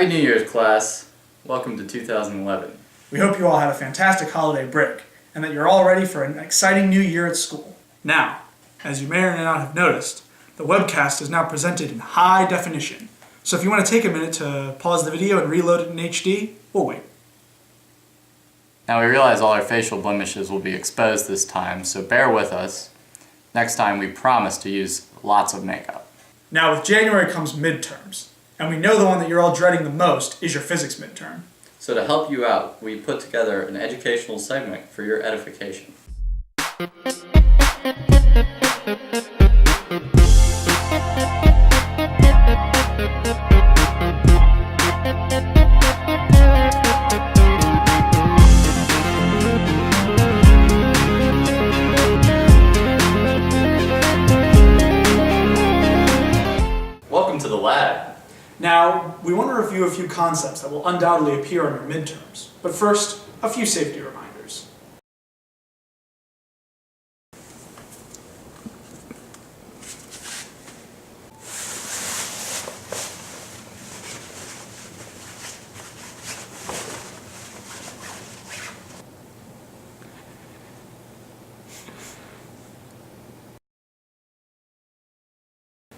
Happy New Year's, class. Welcome to 2011. We hope you all had a fantastic holiday break, and that you're all ready for an exciting new year at school. Now, as you may or may not have noticed, the webcast is now presented in high definition. So if you want to take a minute to pause the video and reload it in HD, we'll wait. Now we realize all our facial blemishes will be exposed this time, so bear with us. Next time we promise to use lots of makeup. Now with January comes midterms, and we know the one that you're all dreading the most is your physics midterm. So to help you out, we put together an educational segment for your edification. Welcome to the lab. Now, we want to review a few concepts that will undoubtedly appear on your midterms, but first, a few safety reminders.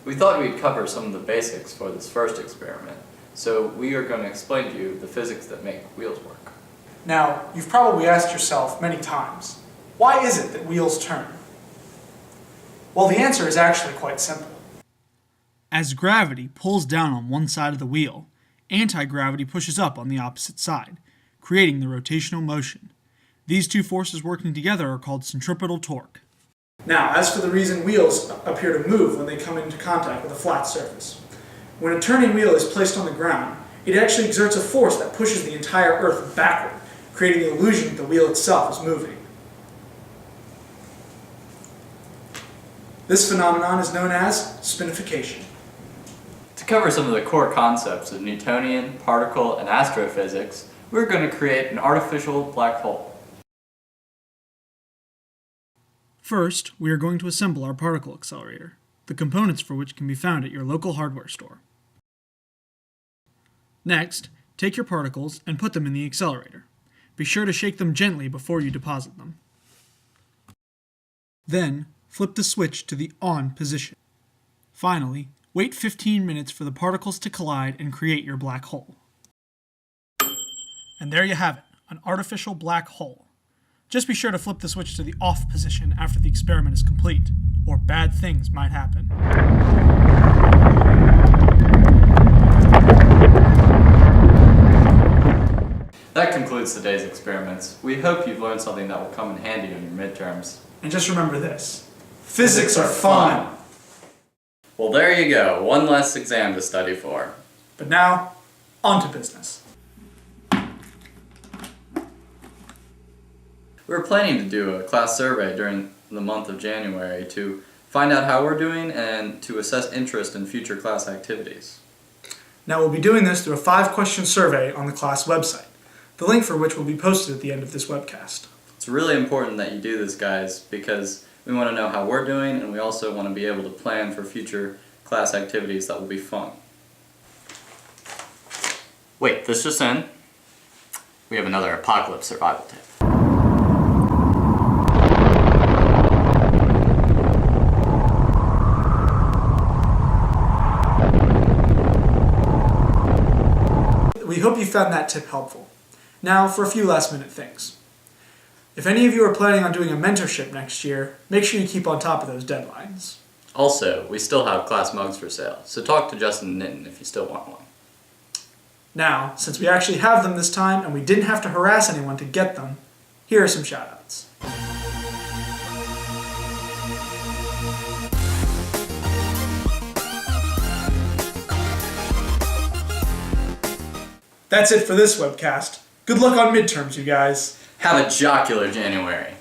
We thought we'd cover some of the basics for this first experiment, so we are going to explain to you the physics that make wheels work. Now, you've probably asked yourself many times, why is it that wheels turn? Well, the answer is actually quite simple. As gravity pulls down on one side of the wheel, anti-gravity pushes up on the opposite side, creating the rotational motion. These two forces working together are called centripetal torque. Now, as for the reason wheels appear to move when they come into contact with a flat surface. When a turning wheel is placed on the ground, it actually exerts a force that pushes the entire Earth backward, creating the illusion that the wheel itself is moving. This phenomenon is known as spinification. To cover some of the core concepts of Newtonian, particle, and astrophysics, we're going to create an artificial black hole. First, we are going to assemble our particle accelerator, the components for which can be found at your local hardware store. Next, take your particles and put them in the accelerator. Be sure to shake them gently before you deposit them. Then, flip the switch to the on position. Finally, wait 15 minutes for the particles to collide and create your black hole. And there you have it, an artificial black hole. Just be sure to flip the switch to the off position after the experiment is complete, or bad things might happen. That concludes today's experiments. We hope you've learned something that will come in handy on your midterms. And just remember this, physics are fun! Well, there you go, one less exam to study for. But now, on to business. We were planning to do a class survey during the month of January to find out how we're doing and to assess interest in future class activities. Now we'll be doing this through a 5-question survey on the class website, the link for which will be posted at the end of this webcast. It's really important that you do this, guys, because we want to know how we're doing and we also want to be able to plan for future class activities that will be fun. Wait, this just in. We have another apocalypse survival tip. We hope you found that tip helpful. Now for a few last-minute things. If any of you are planning on doing a mentorship next year, make sure you keep on top of those deadlines. Also, we still have class mugs for sale, so talk to Justin and Nitin if you still want one. Now, since we actually have them this time and we didn't have to harass anyone to get them, here are some shoutouts. That's it for this webcast. Good luck on midterms, you guys. Have a jocular January.